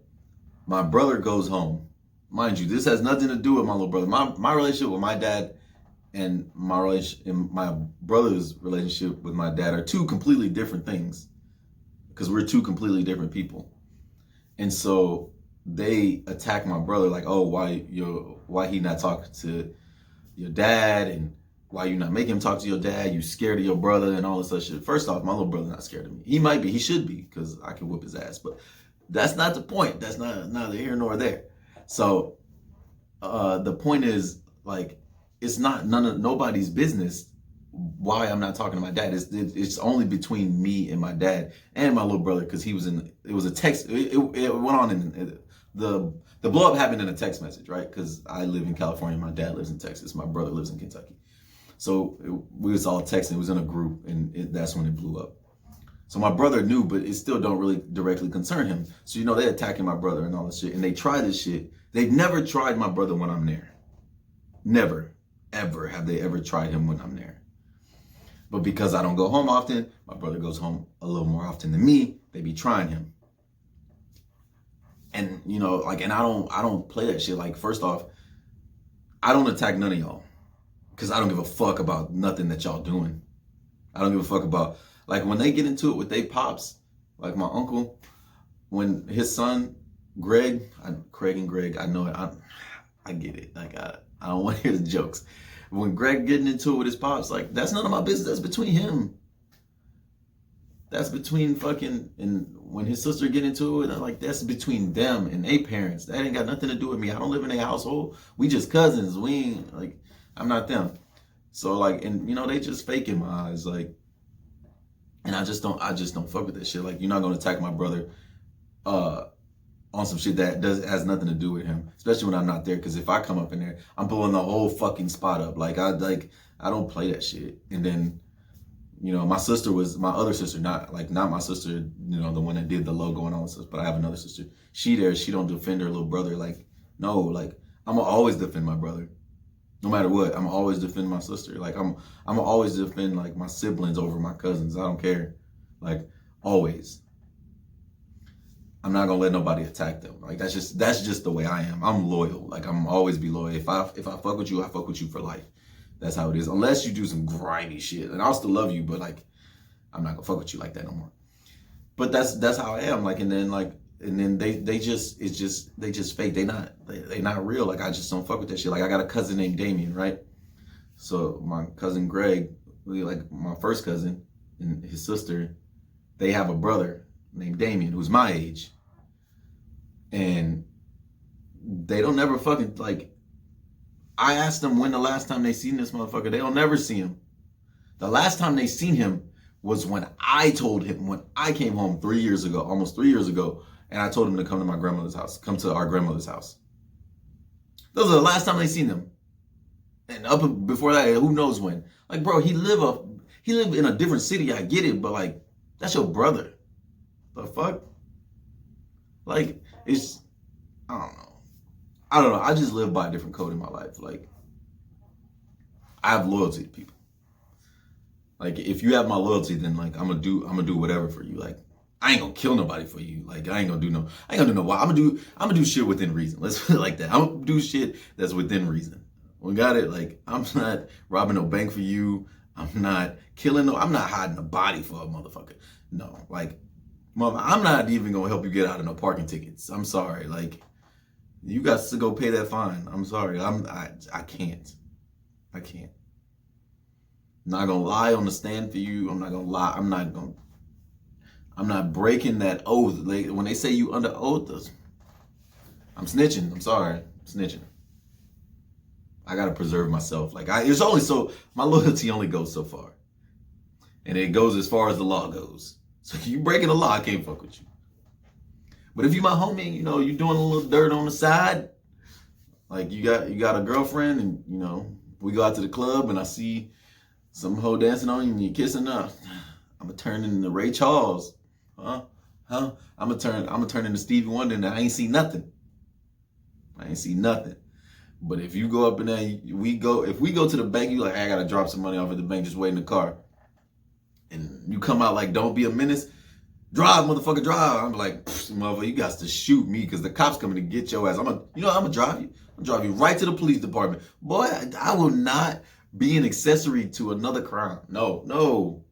My brother goes home. Mind you, this has nothing to do with my little brother. My relationship with my dad and my brother's relationship with my dad are two completely different things, because we're two completely different people. And so they attack my brother like, oh, why he not talking to your dad, and why you not making him talk to your dad? You scared of your brother and all this other shit. First off, my little brother's not scared of me. He might be, he should be, because I can whip his ass. But that's not the point. That's neither here nor there. So the point is, like, it's not nobody's business why I'm not talking to my dad. It's only between me and my dad and my little brother, because it was a text. It went on in the blow up happened in a text message, right? Because I live in California, my dad lives in Texas, my brother lives in Kentucky. So we was all texting. It was in a group, and that's when it blew up. So my brother knew, but it still don't really directly concern him. So they attacking my brother and all this shit, and they try this shit. They've never tried my brother when I'm there. Never, ever have they ever tried him when I'm there. But because I don't go home often, my brother goes home a little more often than me, they be trying him. And, and I don't play that shit. Like, first off, I don't attack none of y'all because I don't give a fuck about nothing that y'all doing. I don't give a fuck about, like, when they get into it with they pops, like my uncle, when his son, Craig and Greg, I know it, I get it. Like, I don't want to hear the jokes. When Greg getting into it with his pops, like, that's none of my business. That's between him. That's between fucking, and when his sister get into it, I'm like, that's between them and their parents. That ain't got nothing to do with me. I don't live in a household. We just cousins. We ain't, like, I'm not them. So, like, and you know, they just fake in my eyes, like, and I just don't fuck with that shit. Like, you're not gonna attack my brother on some shit that has nothing to do with him, especially when I'm not there. Because if I come up in there, I'm blowing the whole fucking spot up. Like, I don't play that shit. And then, you know, my other sister, not my sister, you know, the one that did the logo and all this stuff, but I have another sister. She don't defend her little brother. Like, no, like, I'm gonna always defend my brother. No matter what, I'm always defend my sister. Like, I'm gonna always defend, like, my siblings over my cousins. I don't care. Like, always. I'm not gonna let nobody attack them. Like, that's just the way I am. I'm loyal. Like, I'm always be loyal. If I fuck with you, I fuck with you for life. That's how it is. Unless you do some grimy shit, and I'll still love you, but, like, I'm not gonna fuck with you like that no more. But that's how I am. Like, and then they just fake. They not real. Like, I just don't fuck with that shit. Like, I got a cousin named Damien, right? So my cousin Greg, like my first cousin and his sister, they have a brother named Damien who's my age, and they don't never fucking, like, I asked them when the last time they seen this motherfucker. They don't never see him. The last time they seen him was when I told him, when I came home 3 years ago, almost 3 years ago, and I told him to come to my grandmother's house, come to our grandmother's house. Those are the last time they seen him. And up before that, who knows when. Like, bro, he live in a different city, I get it, but, like, that's your brother. The fuck? Like, it's, I don't know. I just live by a different code in my life. Like, I have loyalty to people. Like, if you have my loyalty, then, like, I'm gonna do whatever for you. Like, I ain't gonna kill nobody for you. Like, I ain't gonna do no why. I'm gonna do shit within reason. Let's put it like that. I'm gonna do shit that's within reason. We got it. Like, I'm not robbing no bank for you. I'm not killing I'm not hiding a body for a motherfucker. No, like, mama, I'm not even gonna help you get out of no parking tickets. I'm sorry. Like, you got to go pay that fine. I'm sorry. I can't. I can't. I'm not gonna lie on the stand for you. I'm not gonna lie. I'm not breaking that oath. Like, when they say you under oath, I'm snitching. I'm sorry. I'm snitching. I gotta preserve myself. Like, it's only so, my loyalty only goes so far. And it goes as far as the law goes. So if you breaking the law, I can't fuck with you. But if you my homie, you know, you doing a little dirt on the side, like, you got a girlfriend, and, you know, we go out to the club and I see some hoe dancing on you and you kissing her, I'm gonna turn into Ray Charles. I'm gonna turn into Stevie Wonder, and I ain't see nothing. But if you go up in there, if we go to the bank, you like, hey, I gotta drop some money off at the bank, just wait in the car. And you come out like, don't be a menace. Drive, motherfucker, drive. I'm like, motherfucker, you got to shoot me because the cops coming to get your ass. I'm gonna drive you. I'm gonna drive you right to the police department. Boy, I will not be an accessory to another crime. No.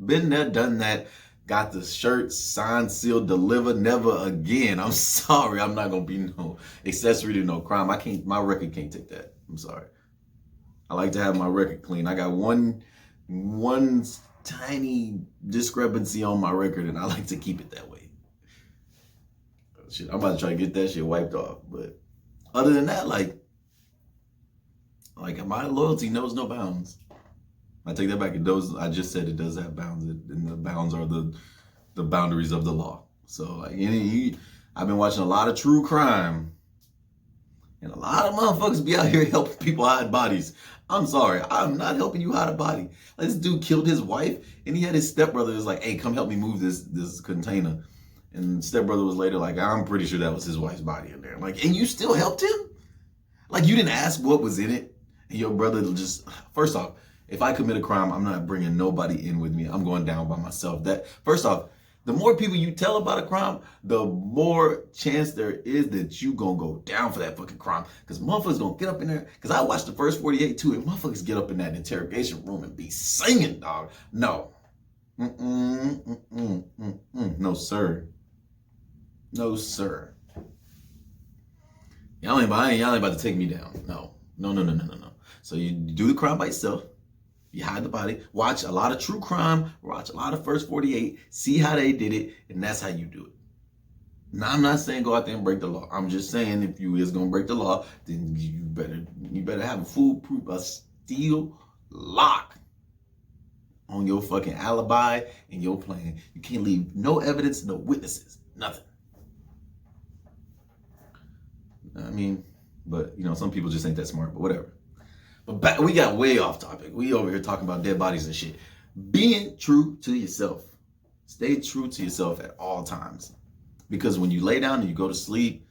Been there, done that. Got the shirt signed, sealed, delivered. Never again. I'm sorry. I'm not gonna be no accessory to no crime. My record can't take that. I'm sorry. I like to have my record clean. I got one tiny discrepancy on my record, and I like to keep it that way. Shit, I'm about to try to get that shit wiped off. But other than that, like my loyalty knows no bounds. I take that back. I just said it does have bounds, and the bounds are the boundaries of the law. So, like, I've been watching a lot of true crime, and a lot of motherfuckers be out here helping people hide bodies. I'm sorry, I'm not helping you hide a body. Like, this dude killed his wife, and he had his stepbrother was like, hey, come help me move this container. And stepbrother was later like, I'm pretty sure that was his wife's body in there. I'm like, and you still helped him? Like, you didn't ask what was in it? And your brother just, first off, if I commit a crime, I'm not bringing nobody in with me. I'm going down by myself. That, first off, The more people you tell about a crime, the more chance there is that you gonna go down for that fucking crime. Because motherfuckers gonna get up in there. Because I watched the first 48 too, and motherfuckers get up in that interrogation room and be singing, dog. No. No, sir. No, sir. Y'all ain't about to take me down. No. So you do the crime by yourself. You hide the body. Watch a lot of true crime. Watch a lot of First 48. See how they did it, and that's how you do it. Now, I'm not saying go out there and break the law. I'm just saying if you is gonna break the law, then you better have a foolproof, a steel lock on your fucking alibi and your plan. You can't leave no evidence, no witnesses, nothing. I mean, but some people just ain't that smart. But whatever. But we got way off topic. We over here talking about dead bodies and shit. Being true to yourself. Stay true to yourself at all times. Because when you lay down and you go to sleep,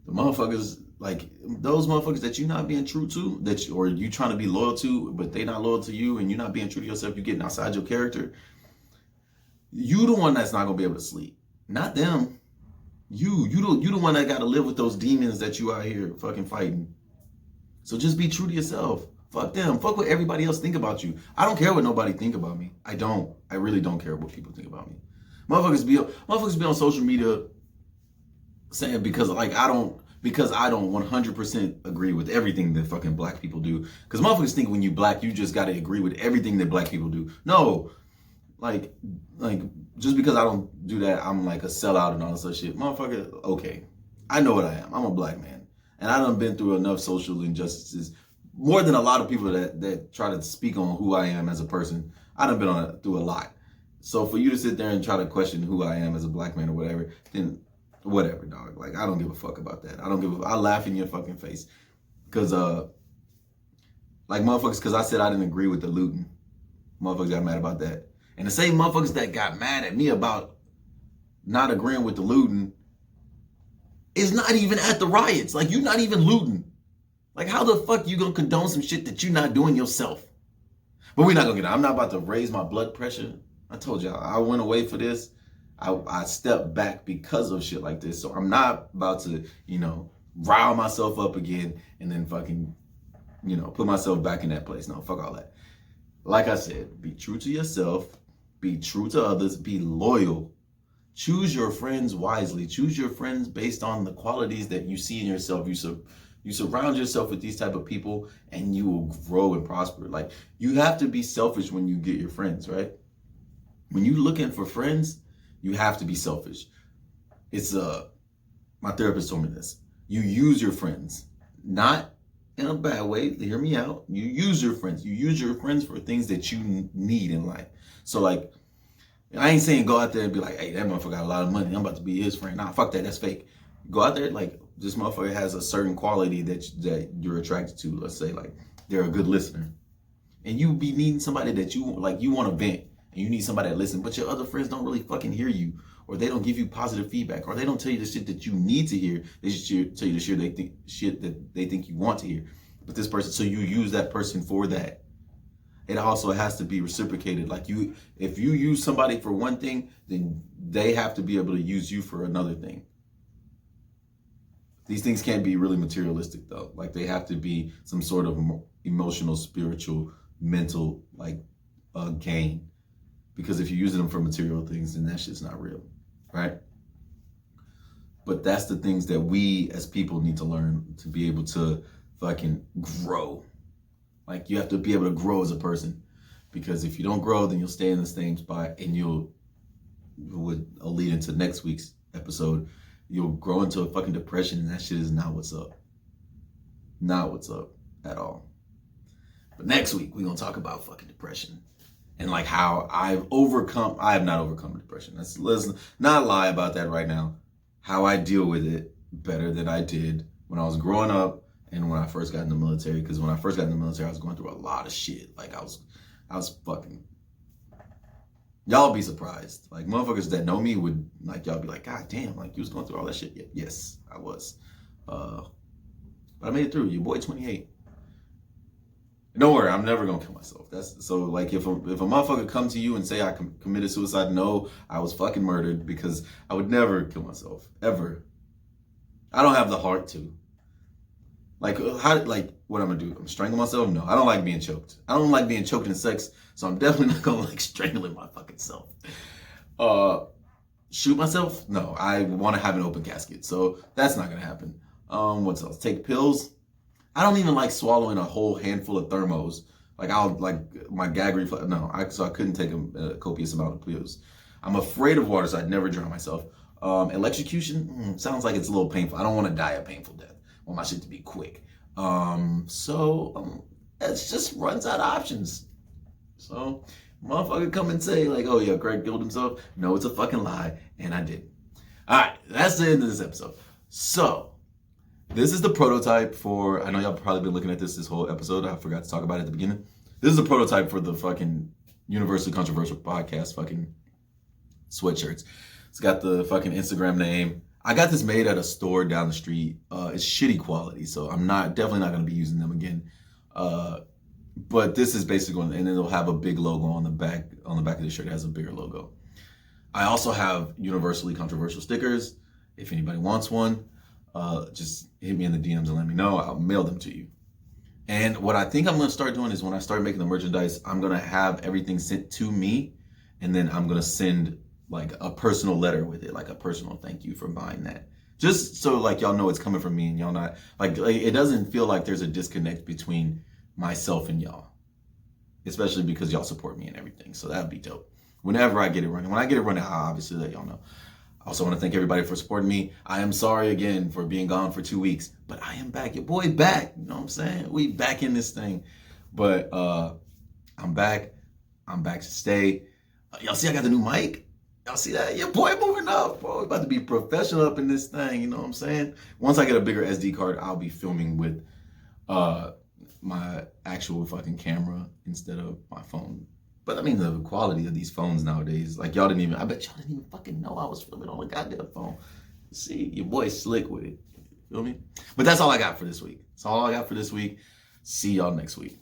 the motherfuckers, like those motherfuckers that you're not being true to, or you trying to be loyal to, but they not loyal to you, and you're not being true to yourself, you're getting outside your character. You the one that's not gonna be able to sleep. Not them. You the one that gotta live with those demons that you out here fucking fighting. So just be true to yourself. Fuck them. Fuck what everybody else think about you. I don't care what nobody think about me. I don't. I really don't care what people think about me. Motherfuckers be on social media saying because I don't 100% agree with everything that fucking black people do. Because motherfuckers think when you black, you just got to agree with everything that black people do. No. Like just because I don't do that, I'm like a sellout and all this other shit. Motherfucker, okay. I know what I am. I'm a black man. And I done been through enough social injustices. More than a lot of people that try to speak on who I am as a person. I done been through a lot. So for you to sit there and try to question who I am as a black man or whatever, then whatever, dog. Like, I don't give a fuck about that. I laugh in your fucking face. Because, like, motherfuckers, because I said I didn't agree with the looting. Motherfuckers got mad about that. And the same motherfuckers that got mad at me about not agreeing with the looting is not even at the riots. Like, you're not even looting. Like, how the fuck you gonna condone some shit that you're not doing yourself? But we're not gonna get it. I'm not about to raise my blood pressure. I told y'all, I went away for this. I stepped back because of shit like this. So I'm not about to, rile myself up again and then fucking, put myself back in that place. No, fuck all that. Like I said, be true to yourself. Be true to others. Be loyal. Choose your friends wisely. Choose your friends based on the qualities that you see in yourself. You surround yourself with these type of people and you will grow and prosper. Like, you have to be selfish when you get your friends, right? When you're looking for friends, you have to be selfish. It's my therapist told me this. You use your friends, not in a bad way. Hear me out. You use your friends. You use your friends for things that you need in life. So like, I ain't saying go out there and be like, hey, that motherfucker got a lot of money. I'm about to be his friend. Nah, fuck that. That's fake. Go out there like, this motherfucker has a certain quality that you're attracted to. Let's say like they're a good listener, and you be needing somebody that you want to vent, and you need somebody that listen, but your other friends don't really fucking hear you, or they don't give you positive feedback, or they don't tell you the shit that you need to hear. They just tell you the shit that they think you want to hear. But this person, so you use that person for that. It also has to be reciprocated. Like if you use somebody for one thing, then they have to be able to use you for another thing. These things can't be really materialistic though. Like they have to be some sort of emotional, spiritual, mental, like gain. Because if you're using them for material things, then that shit's not real, right? But that's the things that we as people need to learn to be able to fucking grow. Like you have to be able to grow as a person. Because if you don't grow, then you'll stay in the same spot and you'll lead into next week's episode. You'll grow into a fucking depression, and that shit is not what's up. Not what's up at all. But next week, we're going to talk about fucking depression. And like how I have not overcome depression. Let's not lie about that right now. How I deal with it better than I did when I was growing up and when I first got in the military. Because when I first got in the military, I was going through a lot of shit. Like I was fucking... Y'all be surprised. Like, motherfuckers that know me would, like, y'all be like, God damn, like, you was going through all that shit. Yeah, yes, I was. But I made it through. Your boy 28. Don't worry, I'm never gonna kill myself. That's so like if a motherfucker come to you and say I committed suicide, no, I was fucking murdered, because I would never kill myself ever. I don't have the heart to. Like how what I'm gonna do? I'm strangle myself? No, I don't like being choked. I don't like being choked in sex, so I'm definitely not gonna like strangling my fucking self. Shoot myself? No, I want to have an open casket, so that's not gonna happen. What else? Take pills? I don't even like swallowing a whole handful of thermos. Like I'll like my gag reflex. No, so I couldn't take a copious amount of pills. I'm afraid of water, so I'd never drown myself. Electrocution sounds like it's a little painful. I don't want to die a painful death. I want my shit to be quick. It just runs out of options. So, motherfucker come and say like, "Oh yeah, Craig killed himself." No, it's a fucking lie, and I did. All right, that's the end of this episode. So. This is the prototype for, I know y'all probably been looking at this whole episode. I forgot to talk about it at the beginning. This is the prototype for the fucking Universally Controversial Podcast fucking sweatshirts. It's got the fucking Instagram name. I got this made at a store down the street. It's shitty quality, so I'm definitely not going to be using them again. But this is basically going, and it'll have a big logo on the back. On the back of the shirt, it has a bigger logo. I also have Universally Controversial stickers. If anybody wants one, just hit me in the DMs and let me know. I'll mail them to you. And what I think I'm going to start doing is when I start making the merchandise, I'm going to have everything sent to me, and then I'm going to send like a personal letter with it, like a personal thank you for buying that. Just so like y'all know it's coming from me, and y'all not like it doesn't feel like there's a disconnect between myself and y'all, especially because y'all support me and everything. So that'd be dope. Whenever I get it running, when I get it running, I'll obviously let y'all know. I also want to thank everybody for supporting me. I am sorry again for being gone for 2 weeks, but I am back. Your boy back. You know what I'm saying? We back in this thing. But I'm back. I'm back to stay. Y'all see I got the new mic? Y'all see that? Your boy moving up, bro. About to be professional up in this thing. You know what I'm saying? Once I get a bigger SD card, I'll be filming with my actual fucking camera instead of my phone. But I mean, the quality of these phones nowadays, like I bet y'all didn't even fucking know I was filming on a goddamn phone. See, your boy slick with it. Feel me? But that's all I got for this week. That's all I got for this week. See y'all next week.